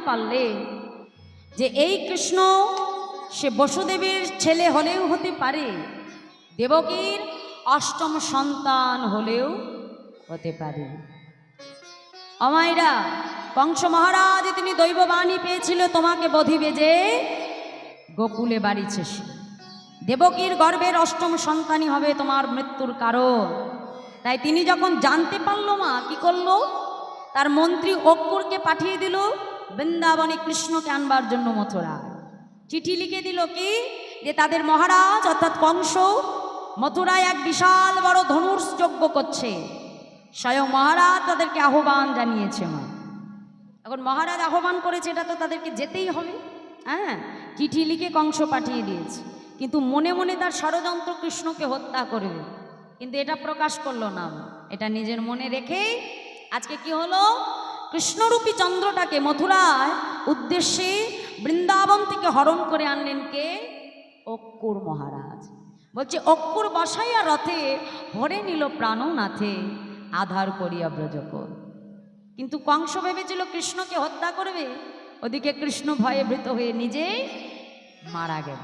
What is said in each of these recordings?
পারলে যে এই কৃষ্ণ সে বসুদেবের ছেলে হলেও হতে পারে, দেবকীর অষ্টম সন্তান হলেও হতে পারে। অমাইরা, কংস মহারাজ তিনি দৈববাণী পেয়েছিল তোমাকে বধিবে যে গোকুলে বাড়িছে সে, দেবকীর গর্ভের অষ্টম সন্তানই হবে তোমার মৃত্যুর কারণ। তাই তিনি যখন জানতে পারল মা কি করলো, তার মন্ত্রী অক্কুরকে পাঠিয়ে দিল বৃন্দাবনে কৃষ্ণকে আনবার জন্য মথুরা। চিঠি লিখে দিল কি যে তাদের মহারাজ অর্থাৎ কংস মথুরায় এক বিশাল বড় ধনুষ যজ্ঞ করছে, স্বয়ং মহারাজ তাদেরকে আহ্বান জানিয়েছে। মা এখন মহারাজ আহ্বান করেছে, এটা তো তাদেরকে যেতেই হবে। হ্যাঁ, চিঠি লিখে কংস পাঠিয়ে দিয়েছে, কিন্তু মনে মনে তার ষড়যন্ত্র কৃষ্ণকে হত্যা করবে, কিন্তু এটা প্রকাশ করলো না। এটা নিজের মনে রেখে আজকে কি হলো, কৃষ্ণরূপী চন্দ্রটাকে মথুরায় উদ্দেশ্যে বৃন্দাবন থেকে হরণ করে আনলেন কে? অক্কুর মহারাজ। বলছে অক্কুর বসাইয়া রথে ভরে নিল প্রাণনাথে আধার করিয়া ব্রজকর। কিন্তু কংস ভেবেছিল কৃষ্ণকে হত্যা করবে, ওদিকে কৃষ্ণ ভয়ে ভীত হয়ে নিজেই মারা গেল।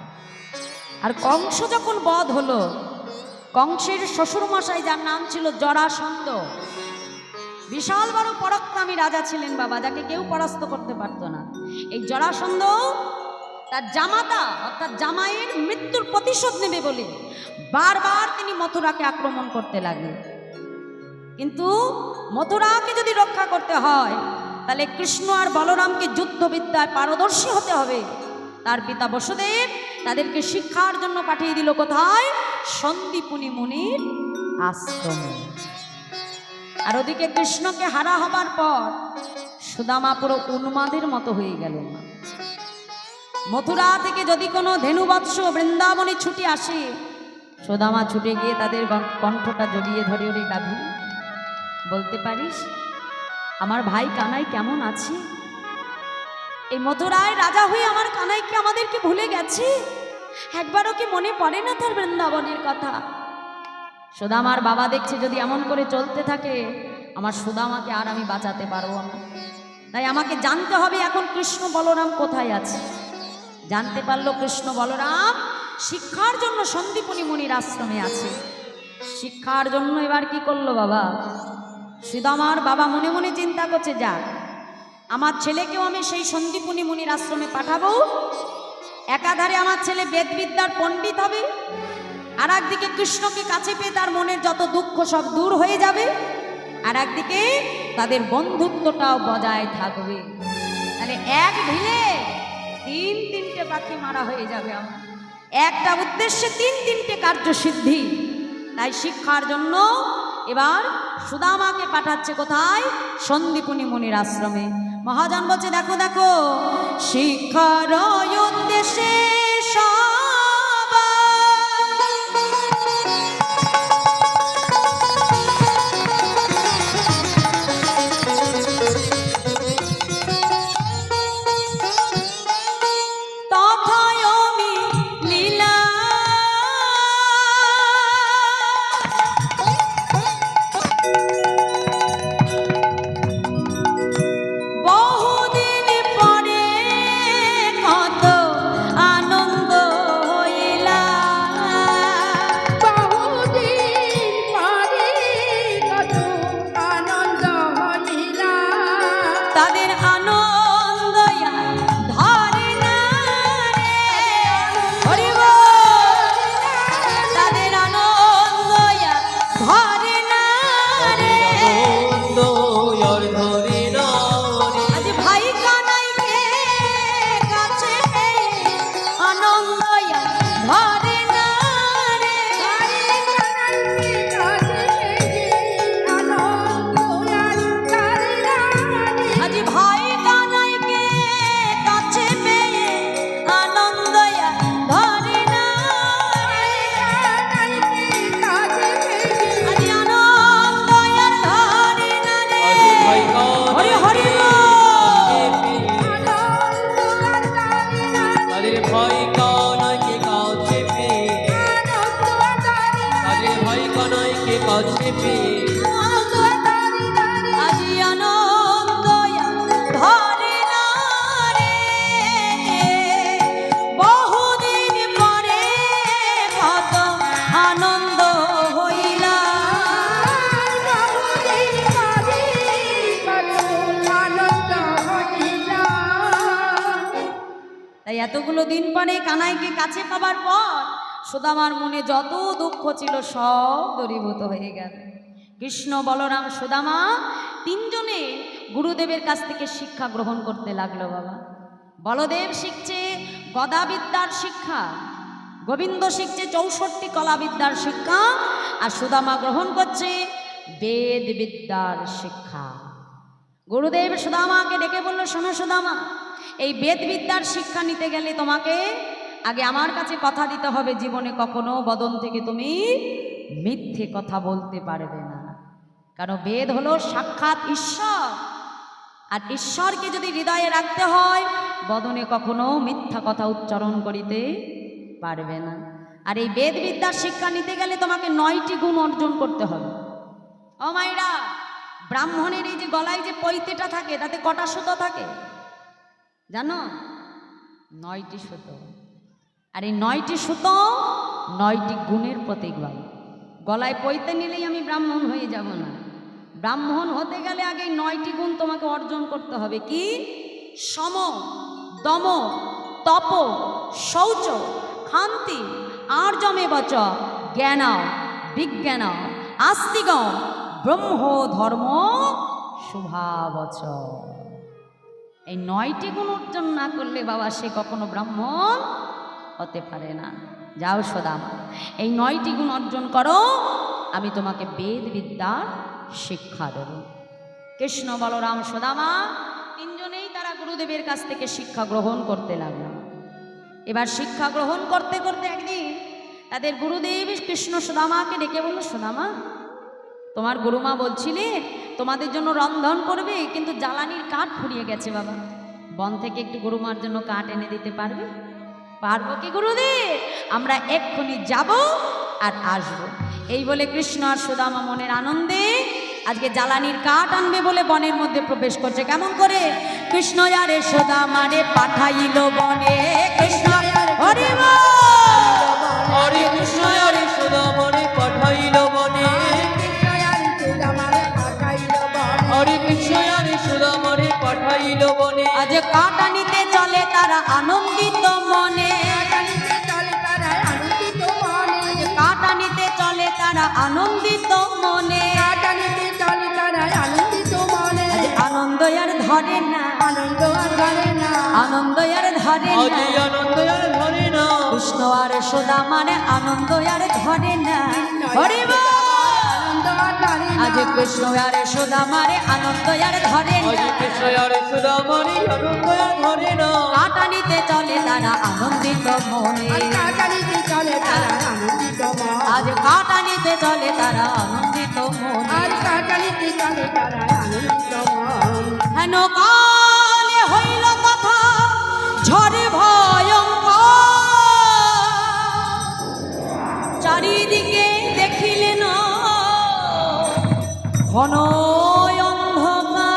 আর কংস যখন বধ হলো, কংসের শ্বশুরমশাই যার নাম ছিল জরাসন্ধ, বিশাল বড় পরাক্রমী রাজা ছিলেন বাবা, যাকে কেউ পরাস্ত করতে পারতো না। এই জরাসন্ধ তার জামাতা অর্থাৎ জামাইয়ের মৃত্যুর প্রতিশোধ নেবে বলে বারবার তিনি মথুরাকে আক্রমণ করতে লাগলেন। কিন্তু মথুরাকে যদি রক্ষা করতে হয় তাহলে কৃষ্ণ আর বলরামকে যুদ্ধবিদ্যায় পারদর্শী হতে হবে। তার পিতা বসুদেব তাদেরকে শিক্ষার জন্য পাঠিয়ে দিল কোথায়? সন্দীপুনি মুনির আশ্রমে। আর ওদিকে কৃষ্ণকে হারা হবার পর সুদামা পুরো উন্মাদের মতো হয়ে গেল। মথুরা থেকে যদি কোনো ধেনুবৎস বৃন্দাবনে ছুটে আসে, সুদামা ছুটে গিয়ে তাদের কণ্ঠটা জড়িয়ে ধরে, ওরে গাধু বলতে পারিস আমার ভাই কানাই কেমন আছে? এই মথুরায় রাজা হয়ে আমার কানাইকে আমাদেরকে ভুলে গেছে, একবারও কি মনে পড়ে না তার বৃন্দাবনের কথা? সুদামার বাবা দেখছে যদি এমন করে চলতে থাকে আমার সুদামাকে আর আমি বাঁচাতে পারবো না, তাই আমাকে জানতে হবে এখন কৃষ্ণ বলরাম কোথায় আছে। জানতে পারলো কৃষ্ণ বলরাম শিক্ষার জন্য সন্দীপুনি মুনির আশ্রমে আছে। শিক্ষার জন্য এবার কি করলো বাবা? সুদামার বাবা মনে মনে চিন্তা করছে, যাক আমার ছেলেকেও আমি সেই সন্দীপুনি মুনির আশ্রমে পাঠাবো। একাধারে আমার ছেলে বেদবিদ্যার পণ্ডিত হবে, আর একদিকে কৃষ্ণকে কাছে পেয়ে তার মনের যত দুঃখ সব দূর হয়ে যাবে, আর একদিকে তাদের বন্ধুত্বটাও বজায় থাকবে। তাহলে এক ঢিলে তিনটে পাখি মারা হয়ে যাবে। আমার একটা উদ্দেশ্যে তিনটে কার্যসিদ্ধি। তাই শিক্ষার জন্য এবার সুদামাকে পাঠাচ্ছে কোথায়? সন্দীপুনি মুনির আশ্রমে। মহাজন বলছে দেখো দেখো শিক্ষার উদ্দেশ্যে বহুদিন পরে কত আনন্দ তাই এতগুলো দিন পরে কানাইকে কাছে পাবার পর সুদামার মনে যত দুঃখ ছিল সব দূরীভূত হয়ে গেল। কৃষ্ণ, বলরাম, সুদামা তিনজনে গুরুদেবের কাছ থেকে শিক্ষা গ্রহণ করতে লাগলো বাবা। বলদেব শিখছে গদাবিদ্যার শিক্ষা, গোবিন্দ শিখছে 64 কলাবিদ্যার শিক্ষা, আর সুদামা গ্রহণ করছে বেদ বিদ্যার শিক্ষা। গুরুদেব সুদামাকে ডেকে বলল, শোনো সুদামা, এই বেদ বিদ্যার শিক্ষা নিতে গেলে তোমাকে আগে আমার কাছে কথা দিতে হবে, জীবনে কখনো বদন থেকে তুমি মিথ্যে কথা বলতে পারবে না। কারণ বেদ হলো সাক্ষাৎ ঈশ্বর, আর ঈশ্বরকে যদি হৃদয়ে রাখতে হয় বদনে কখনো মিথ্যা কথা উচ্চারণ করিতে পারবে না। আর এই বেদ বিদ্যার শিক্ষা নিতে গেলে তোমাকে 9টি গুণ অর্জন করতে হবে। ও মাইরা, ব্রাহ্মণের এই যে গলায় যে পৈতেটা থাকে তাতে কটা সুতো থাকে জানো? 9টি সুতো। আর এই 9টি সুতো 9টি গুণের প্রতীক বাবা। গলায় পৈতে নিলেই আমি ব্রাহ্মণ হয়ে যাব না। ব্রাহ্মণ হতে গেলে আগে 9টি গুণ তোমাকে অর্জন করতে হবে। কি? সম, দম, তপ, শৌচ, ক্ষান্তি, আর্যমে বচ, জ্ঞান, বিজ্ঞান, আস্তিকম, ব্রহ্ম ধর্ম শুভাবচ। এই 9টি গুণ অর্জন না করলে বাবা সে কখনো ব্রাহ্মণ হতে পারে না। যাও সুদামা, এই 9টি গুণ অর্জন করো, আমি তোমাকে বেদ বিদ্যার শিক্ষা দেব। কৃষ্ণ, বলরাম, সুদামা তিনজনেই তারা গুরুদেবের কাছ থেকে শিক্ষা গ্রহণ করতে লাগলো। এবার শিক্ষা গ্রহণ করতে করতে একদিন তাদের গুরুদেব কৃষ্ণ সুদামাকে ডেকে বলল, সুদামা, তোমার গুরুমা বলছিলে তোমাদের জন্য রন্ধন করবে, কিন্তু জ্বালানির কাঠ ফুরিয়ে গেছে বাবা, বন থেকে একটু গুরুমার জন্য কাঠ এনে দিতে পারবে? পারবো কি গুরুদেব, আমরা এক্ষুনি যাব আর আসবো। এই বলে কৃষ্ণ আর সুদামা মনের আনন্দে আজকে জ্বালানির কাঠ আনবে বলে বনের মধ্যে প্রবেশ করছে। কেমন করে? কৃষ্ণ আরে সুদামারে পাঠাইল বনে, কৃষ্ণ হরি হরে কৃষ্ণ হরে সুদামারে পাঠাইল বনে, হরে কৃষ্ণ হরে সুদামারে পাঠাইল বনে। আজ কাঠ আনিতে চলে তারা আনন্দিত মনে, কাঠ আনিতে চলে তারা আনন্দিত মনে, আনন্দ আর ধরে না, আনন্দ আর ধরে না, আনন্দ আর ধরে না, আনন্দ আর ধরে না। কৃষ্ণ আর সুদামারে আনন্দ আর ধরে না। হরি বল। আজ কৃষ্ণ আর সুদামারে আনন্দ আর ধরে না, কৃষ্ণ হরে সুদামারে আনন্দ আর ধরে না। কাঠ আনিতে চলে তারা আনন্দিত মনে, আজ কাঠ আনিতে চলে তারা আনন্দিত মনে। হেন কালে হইল কথা ঝড়ে ভয়ঙ্কর, চারিদিকে দেখিলেন ঘন অন্ধকার।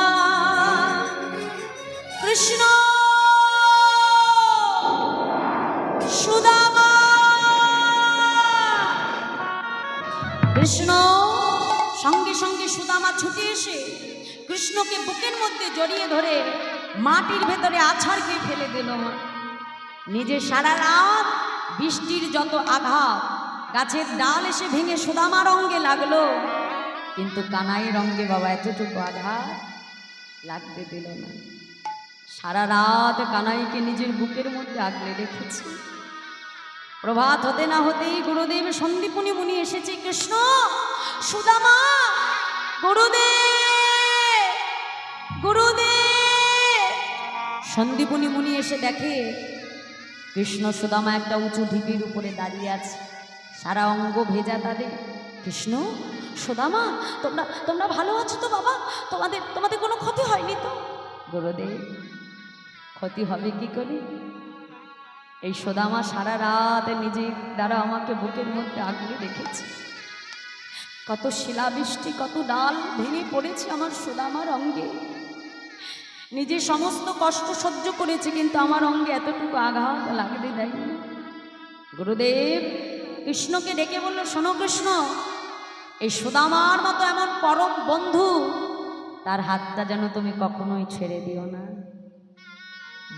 কৃষ্ণ সুদামা, কৃষ্ণ সঙ্গে সঙ্গে সুদামা ছুটে এসে কৃষ্ণকে বুকের মধ্যে জড়িয়ে ধরে মাটির ভেতরে আছাড় খেয়ে ফেলে দিল। নিজে সারা রাত বৃষ্টির যত আঘাত, গাছের ডাল এসে ভেঙে সুদামার অঙ্গে লাগলো, কিন্তু কানাইয়ের অঙ্গে বাবা এতটুকু আঘাত লাগতে দিল না। সারা রাত কানাইকে নিজের বুকের মধ্যে আগলে রেখেছে। প্রভাত হতে না হতেই গুরুদেব সন্দীপনী মুনি এসেছে। কৃষ্ণ, সুদামা, গুরুদেব, গুরুদেব। সন্দীপনী মুনি এসে দেখে কৃষ্ণ সুদামা একটা উঁচু ঢিপির উপরে দাঁড়িয়ে আছে, সারা অঙ্গ ভেজা তাদের। কৃষ্ণ, সুদামা, তোমরা তোমরা ভালো আছো তো বাবা? তোমাদের কোনো ক্ষতি হয়নি তো? গুরুদেব, ক্ষতি হবে কি করে? এই সুদামা সারা রাত নিজে দ্বারা আমাকে বুকের মধ্যে আগলে রেখেছে। কত শিলাবৃষ্টি, কত ডাল ভেঙে পড়েছে আমার সুদামার অঙ্গে। নিজে সমস্ত কষ্ট সহ্য করেছে, কিন্তু আমার অঙ্গে এতটুকু আঘাত লাগতে দেয়নি। গুরুদেব কৃষ্ণকে ডেকে বলল, শোনো কৃষ্ণ, এই সুদামার মতো এমন পরম বন্ধু, তার হাতটা যেন তুমি কখনোই ছেড়ে দিও না।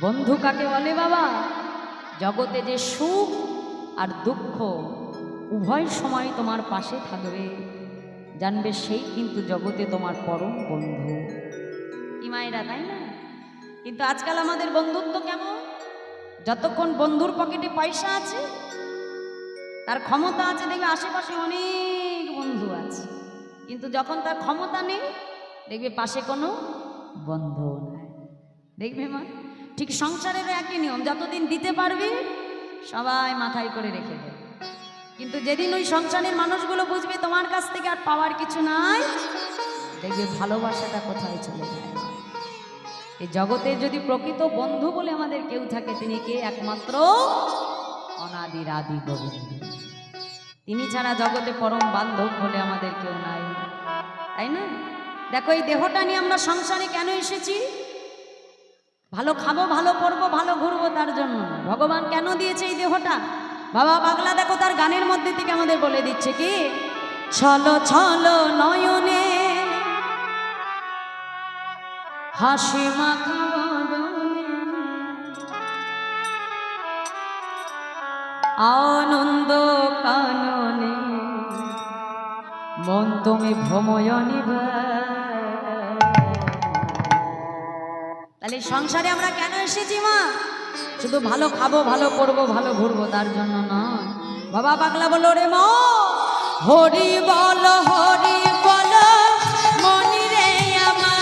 বন্ধু কাকে বলে বাবা? জগতে যে সুখ আর দুঃখ উভয় সময় তোমার পাশে থাকবে, জানবে সেই কিন্তু জগতে তোমার পরম বন্ধু। কি মায়েরা, তাই না? কিন্তু আজকাল আমাদের বন্ধুত্ব কেমন? যতক্ষণ বন্ধুর পকেটে পয়সা আছে, তার ক্ষমতা আছে, দেখবে আশেপাশে অনেক বন্ধু আছে, কিন্তু যখন তার ক্ষমতা নেই দেখবে পাশে কোনো বন্ধু নাই। দেখবে মা, ঠিক সংসারেরও একই নিয়ম, যতদিন দিতে পারবি সবাই মাথায় করে রেখে দেবে, কিন্তু যেদিন ওই সংসারের মানুষগুলো বুঝবে তোমার কাছ থেকে আর পাওয়ার কিছু নাই, দেখবে ভালোবাসাটা কোথায় চলে যায়। এই জগতে যদি প্রকৃত বন্ধু বলে আমাদের কেউ থাকে, তিনি কে? একমাত্র অনাদির আদি গোবিন্দ। তিনি ছাড়া জগতে পরম বান্ধব বলে আমাদের কেউ নাই, তাই না? দেখো, এই দেহটা নিয়ে আমরা সংসারে কেন এসেছি? ভালো খাবো, ভালো পড়বো, ভালো ঘুরবো, তার জন্য। ভগবান কেন দিয়েছে এই দেহটা? বাবা পাগলা দেখো তার গানের মধ্যে থেকে আমাদের বলে দিচ্ছে কি, ছলো ছলো নয়নে হাসি মাখা বদনে আনন্দ কাননে মন তুমি ভ্রময়নি। তাহলে সংসারে আমরা কেন এসেছি মা? শুধু ভালো খাবো, ভালো পড়বো, ভালো ঘুরবো, তার জন্য নয়। বাবা পাগলা বলো, রে মা হরি বল, হরি বল মনি রে আমার,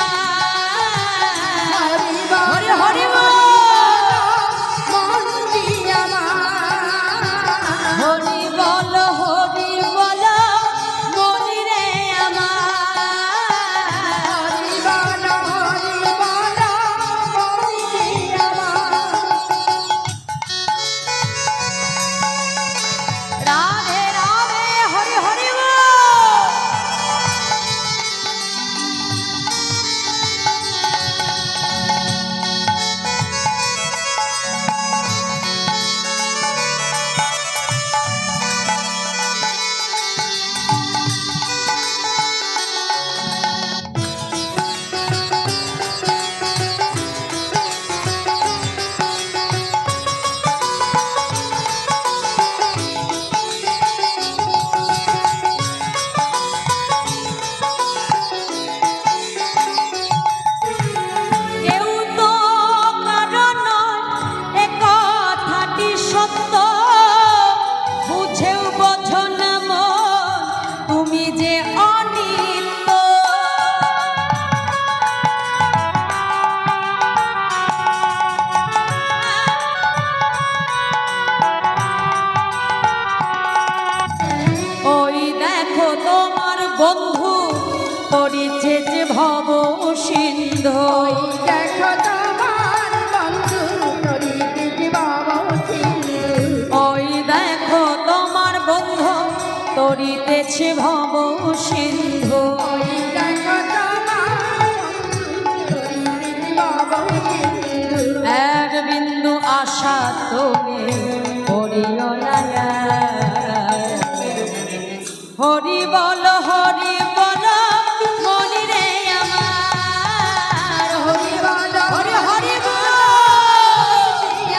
হরি বল, হরি বল মনি আমার, হরি বল, হরি বল মনি রে আমার, হরি বল, হরি বল মনি আমার। রাধে রাধে, হরি হরি বল। কেউ তো কারো নয়, এ কথাটি সত্য, বুঝেও বোঝো না মন, তুমি যে অনিত্য। ওই দেখো তোমার বন্ধু করিছে যে ভব সিন্ধু, দেখো তোমার বন্ধু করিতে বাবা সিন্ধু, ওই দেখো তোমার বন্ধু তরিতেছে ভব সিন্ধু। ওই দেখো তোমার বন্ধু করিতে বাবা সিন্ধু, এক বিন্দু আশা তুমি করিও না। হরি বল, হরি বল মনি রে আমার, হরি বল, হরি হরি বল,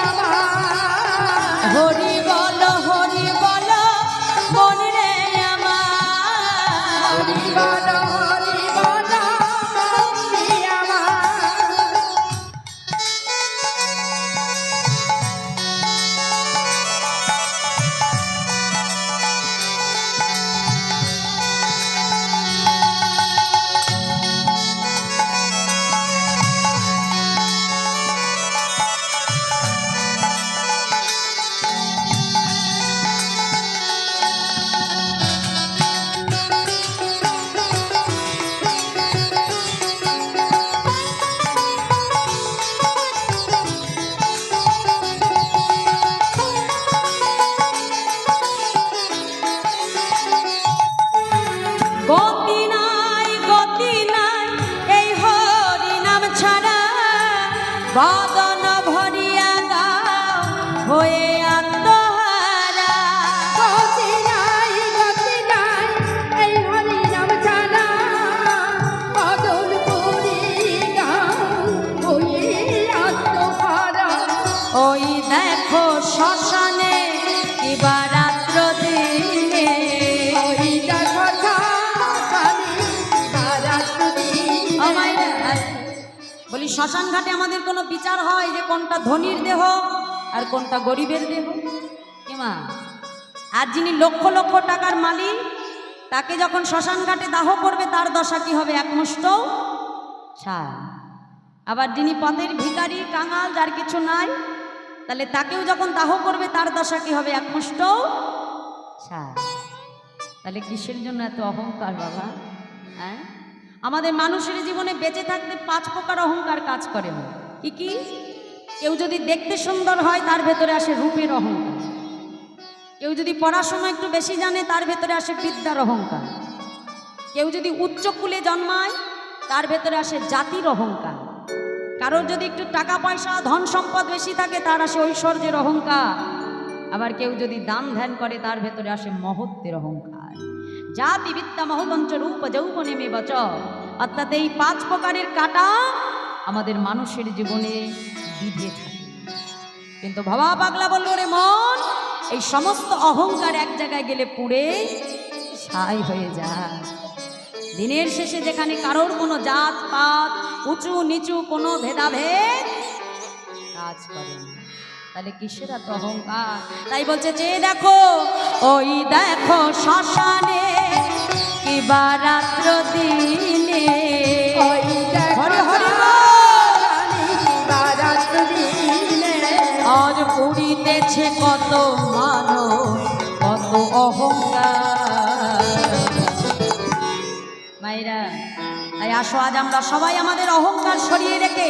আমার, হরি বল, হরি বল মনি রে আমার, হরি বল, হরি বল মনি আমার। গতি নাই, গতি নাই এই হরি নাম ছাড়া, বদন ভরিয়া গাও হয়ে আত্মহারা। গতি নাই, গতি নাই এই হরি নাম ছাড়া, বদন করি গাও হয়ে আত্মহারা। ওই দেখো শ্মশানে কিবা রাত্র দিনে। ওই দেখো শ্মশানে রাত্রি ও মায়েরা, বলি শ্মশান ঘাটে আমাদের কোনো বিচার হয় যে কোনটা ধনীর দেহ আর কোনটা গরিবের দেহ? কেমা, আর যিনি লক্ষ লক্ষ টাকার মালিক তাকে যখন শ্মশান ঘাটে দাহ করবে তার দশা কি হবে? একমুষ্ট ছাই। আবার যিনি পথের ভিখারি কাঙাল যার কিছু নাই, তাহলে তাকেও যখন দাহ করবে তার দশা কি হবে? একমুষ্ট ছাই। তাহলে কিসের জন্য এত অহংকার বাবা? হ্যাঁ, আমাদের মানুষের জীবনে বেঁচে থাকতে 5 প্রকার অহংকার কাজ করে। কি কি? কেউ যদি দেখতে সুন্দর হয় তার ভেতরে আসে রূপের অহংকার। কেউ যদি পড়াশোনা একটু বেশি জানে তার ভেতরে আসে বিদ্যার অহংকার। কেউ যদি উচ্চ কুলে জন্মায় তার ভেতরে আসে জাতির অহংকার। কারোর যদি একটু টাকা পয়সা ধন সম্পদ বেশি থাকে তার আসে ঐশ্বর্যের অহংকার। আবার কেউ যদি দান ধ্যান করে তার ভেতরে আসে মহত্বের অহংকার। জাতি বিদ্যা মহতঞ্চ রূপ যৌবনে মে বচ, অর্থাৎ এই 5 প্রকারের কাটা আমাদের মানুষের জীবনে বিধে থাকে। কিন্তু বাবা পাগলা বলল, রে মন, এই সমস্ত অহংকার এক জায়গায় গেলে পুড়ে ছাই হয়ে যায়। দিনের শেষে যেখানে কারোর কোনো জাত পাত উঁচু নিচু কোনো ভেদাভেদ কাজ করে না, তাহলে কিসের এত অহংকার? তাই বলছে যে দেখো, ওই দেখো শ্মশানে কিবা রাত্র দিনে। ওই দেখো হরি হরি শ্মশানে রাত্রি আজ পুরিতেছে কত মানব, কত অহংকার। মায়েরা, তাই আসো আজ আমরা সবাই আমাদের অহংকার সরিয়ে রেখে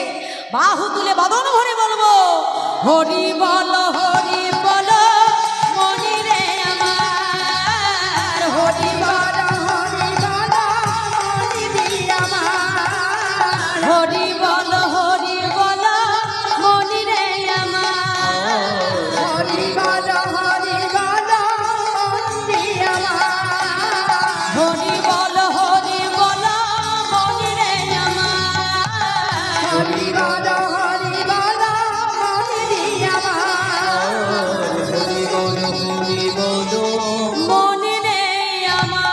বাহু তুলে বদন ভরে বলবো, হরি বল হরি বল মনি রে আমার, হরি বল হরি বল মনি দিয়া আমার, হরি বল হরি বল মনি রে আমার, হরি বল মনি দিয়া আমার, হরি বল হরি বল মনি রে আমার, হরি বল মনি দিয়া আমার, হরি বল হরি বল। মনি রে আমার।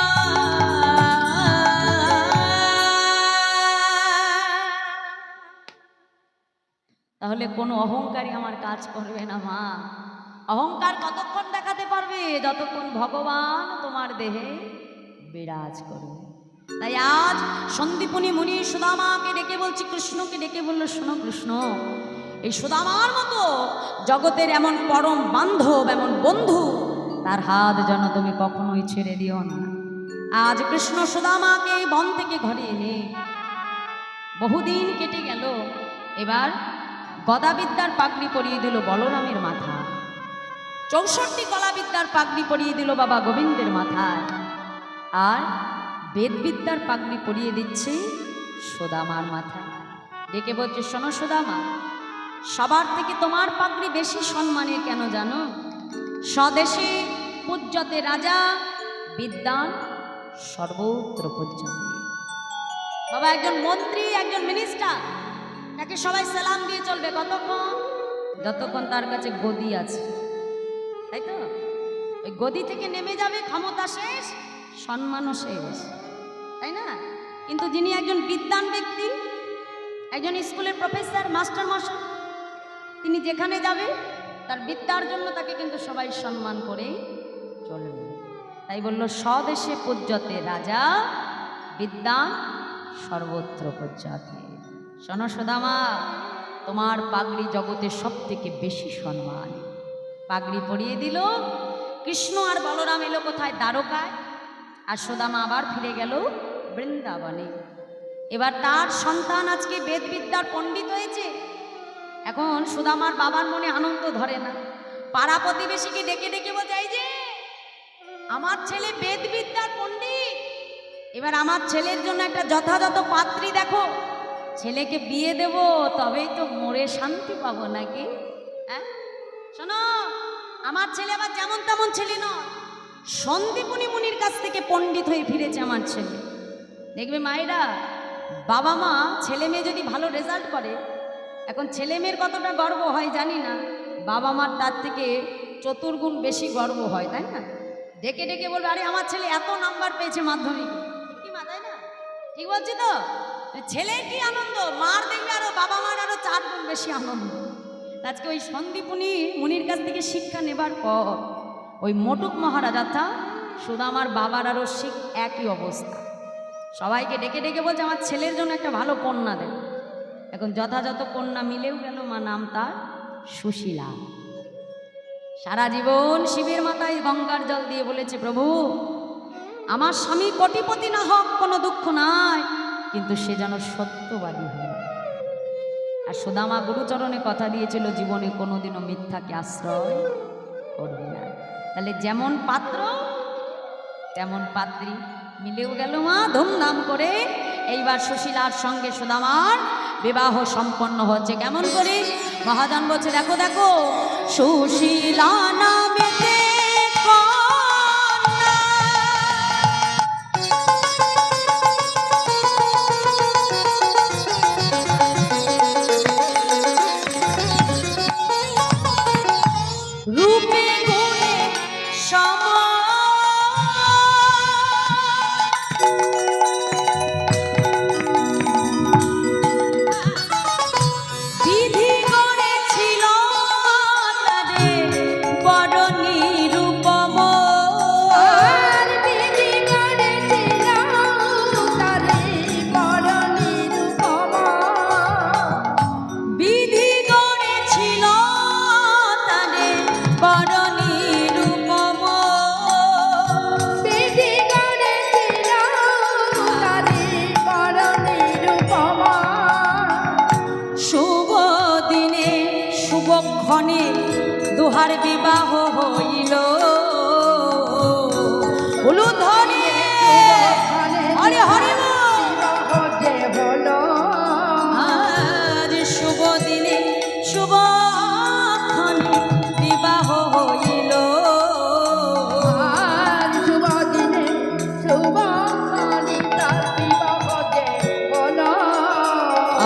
তাহলে কোনো অহংকারী আমার কাজ করবে না মা। অহংকার কতক্ষণ দেখাতে পারবে? যতক্ষণ ভগবান তোমার দেহে বিরাজ করবে। তাই আজ সন্দীপনী মুনি সুদামাকে ডেকে বলছি, কৃষ্ণকে ডেকে বললো, শোনো কৃষ্ণ, এই সুদামার মতো জগতের এমন পরম বান্ধব, এমন বন্ধু, তার হাত যেন তুমি কখনোই ছেড়ে দিও না। আজ কৃষ্ণ সুদামাকে এই বন থেকে ঘরে এনে বহুদিন কেটে গেল। এবার গদাবিদ্যার পাগড়ি পরিয়ে দিল বলরামের মাথা, 64 কলাবিদ্যার পাগড়ি পরিয়ে দিল বাবা গোবিন্দের মাথায়, আর বেদবিদ্যার পাগড়ি পরিয়ে দিচ্ছে সুদামার মাথায়। ডেকে বলছে, শোনো সুদামা, সবার থেকে তোমার পাগড়ি বেশি সম্মানের কেন জানো? স্বদেশে পূজ্যতে রাজা, বিদ্যান সর্বত্র পূজ্যতে। বাবা একজন মন্ত্রী, একজন মিনিস্টার, তাকে সবাই সালাম দিয়ে চলবে কতক্ষণ? যতক্ষণ তার কাছে গদি আছে, তাই তো? ওই গদি থেকে নেমে যাবে, ক্ষমতা শেষ, সম্মানও শেষ, তাই না? কিন্তু যিনি একজন বিদ্বান ব্যক্তি, একজন স্কুলের প্রফেসর, মাস্টার মশাই, তিনি যেখানে যাবে তার বিদ্যার জন্য তাকে কিন্তু সবাই সম্মান করেই চলবে। তাই বলল, স্বদেশে পূজ্যতে রাজা, বিদ্যান সর্বত্র পূজ্যতে। শোনো সুদামা, তোমার পাগড়ি জগতের সব থেকে বেশি সম্মান। পাগড়ি পরিয়ে দিল কৃষ্ণ, আর বলরাম এলো কোথায়? দ্বারকায়। আর সুদামা আবার ফিরে গেল বৃন্দাবনে। এবার তার সন্তান আজকে বেদবিদ্যার পণ্ডিত হয়েছে। এখন সুদামার বাবার মনে আনন্দ ধরে না, পাড়া প্রতিবেশীকে ডেকে ডেকে বলছে, এই যে আমার ছেলে বেদবিদ্যার পণ্ডিত, এবার আমার ছেলের জন্য একটা যথাযথ পাত্রী দেখো, ছেলেকে বিয়ে দেব, তবেই তো মরে শান্তি পাবো নাকি? হ্যাঁ, শোনো, আমার ছেলে আবার যেমন তেমন ছেলে নয়, সন্দীপনী মুনির কাছ থেকে পণ্ডিত হয়ে ফিরেছে আমার ছেলে। দেখবে মায়েরা, বাবা মা ছেলে মেয়ে যদি ভালো রেজাল্ট করে, এখন ছেলে মেয়ের কতটা গর্ব হয় জানি না, বাবা মার তার থেকে চতুর্গুণ বেশি গর্ব হয়, তাই না? ডেকে ডেকে বলবে, আরে আমার ছেলে এত নাম্বার পেয়েছে মাধ্যমিকে, কি মা, তাই না? ঠিক বলছি তো? ছেলের কি আনন্দ, মার দেখবে আরো, বাবা মার আরো 4 গুণ বেশি আনন্দ। আজকে ওই সন্দীপুনি মুনির কাছ থেকে শিক্ষা নেবার পর ওই মোটুক মহারাজাটা সুদামার বাবার আরও একই অবস্থা। সবাইকে ডেকে ডেকে বলছে আমার ছেলের জন্য একটা ভালো কন্যা দেন। এখন যথাযথ কন্যা মিলেও গেল, মা নাম তার সুশীলা। সারা জীবন শিবের মাথায় গঙ্গার জল দিয়ে বলেছে, প্রভু আমার স্বামী কোটিপতি না হোক কোনো দুঃখ নাই, কিন্তু সে যেন সত্যবাদী হয়। আর সুদামা গুরুচরণে কথা দিয়েছিল জীবনে কোনোদিনও মিথ্যাকে আশ্রয় করবে না। তাহলে যেমন পাত্র তেমন পাত্রী, মিলেও গেল মা ধুমধাম করে। এইবার সুশীলার সঙ্গে সুদামার বিবাহ সম্পন্ন হচ্ছে। কেমন করে? মহাজন বলছে, দেখো দেখো সুশীলা নামেতে কন্যা, রূপে গুণে সমান, বিধি করেছিল তাদের বড় নিরূপম। আর বিধি করেছিল তাদের বড় নিরূপম। বিধি করেছিল তাদের বড় নিরূপম। বিধি করেছিল তাদের বড় নিরূপম। শুভ দিনে শুভক্ষণে দুহার বিবাহ হইল। হলুদ ধরে হরে হরে বল। যে হলো আজ শুভ দিনে শুভক্ষণে বিবাহ হইল। আর শুভ দিনে শুভ ক্ষণে তার বিবাহ যে হলো।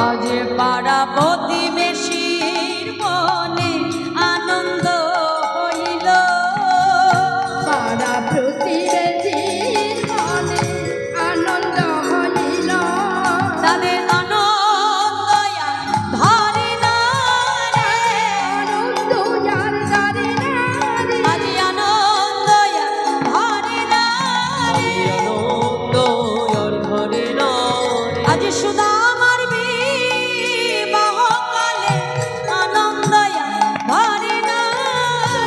আজ পাড়া প্রতিবেশীর মনে আনন্দ হইল। পাড়া প্রতিবেশীর মনে আনন্দ হইল। তাদের আনন্দ ধরে না রে, আনন্দ যার দ্বারে নারী। আজ আনন্দ ধরে না রে। আজ সুদামার বিবাহকালে আনন্দ ধরে না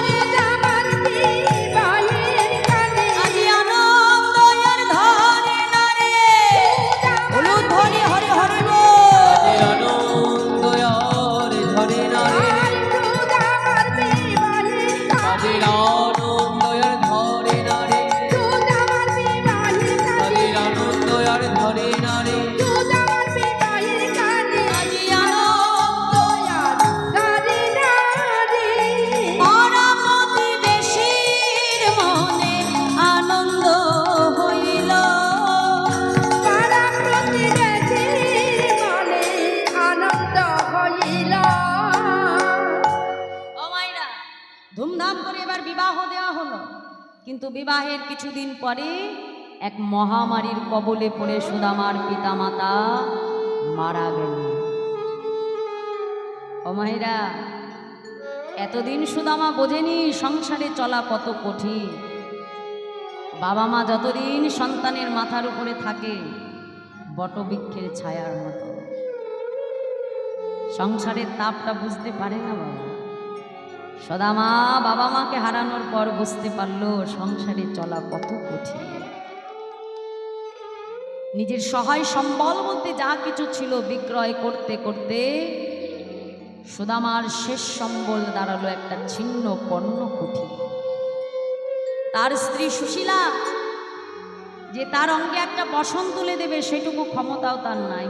রে। আমার বিবাহের কালে আজ আনন্দ ধরে না রে। হলুদ ধরে হরে হরে বল। আর সুদামার বিবাহের কালে সুদামার বিবাহের কালে সুদামার বিবাহের কালে আজ আনন্দ দ্বারে নারী। পাড়া প্রতিবেশীর মনে আনন্দ হইল। পাড়া প্রতিবেশীর মনে আনন্দ হইল। ও মাইরা, ধুমধাম করে এবার বিবাহ দেওয়া হলো। কিন্তু বিবাহের কিছুদিন পরে এক মহামারীর কবলে পড়ে সুদামার পিতামাতা মারা গেল। ও মাইরা, এতদিন সুদামা বোঝেনি সংসারে চলা কত কঠিন। বাবা মা যতদিন সন্তানের মাথার উপরে থাকে বটবৃক্ষের ছায়ার মতো, সংসারের তাপটা বুঝতে পারে না বাবা। সুদামা বাবা মাকে হারানোর পর বুঝতে পারলো সংসারে চলা কত কঠিন। নিজের সহায় সম্বল বলতে যা কিছু ছিল বিক্রয় করতে করতে সুদামার শেষ সম্বল দাঁড়ালো একটা ছিন্ন পণ্য কুঠি। তার স্ত্রী সুশীলা যে তার অঙ্গে একটা বসন তুলে দেবে সেটুকু ক্ষমতাও তার নাই।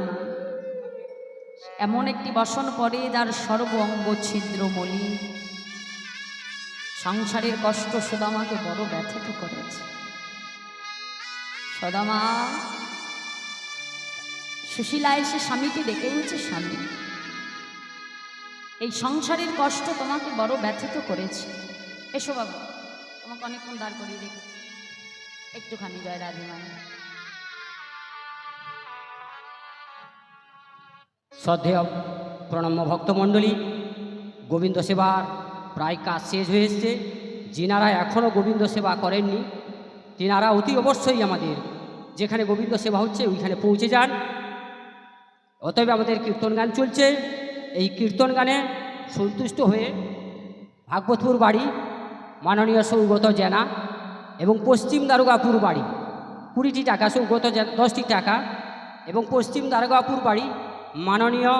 এমন একটি বসন পড়ে যার সর্ব অঙ্গ ছিদ্র মলিন। সংসারের কষ্ট সুদামাকে বড় ব্যথিত করেছে। সুদামা সুশীলা এসে স্বামীকে ডেকে বলছে, স্বামী এই সংসারের কষ্ট তোমাকে বড় ব্যথিত করেছে। এসো বাবা, তোমাকে অনেকক্ষণ দাঁড় করিয়ে রেখেছি, একটুখানি জয় রাধে মানে। শ্রদ্ধেয় প্রণম্য ভক্তমণ্ডলী, গোবিন্দ সেবার প্রায় কাজ শেষ হয়ে এসছে। যিনারা এখনও গোবিন্দ সেবা করেননি তিনারা অতি অবশ্যই আমাদের যেখানে গোবিন্দ সেবা হচ্ছে ওইখানে পৌঁছে যান। অতএব আমাদের কীর্তন গান চলছে। এই কীর্তন গানে সন্তুষ্ট হয়ে ভাগবতপুর বাড়ি মাননীয় সৌগত জেনা এবং পশ্চিম দারোগাপুর বাড়ি 20টি টাকা, সৌগত 10টি টাকা এবং পশ্চিম দারোগাপুর বাড়ি মাননীয়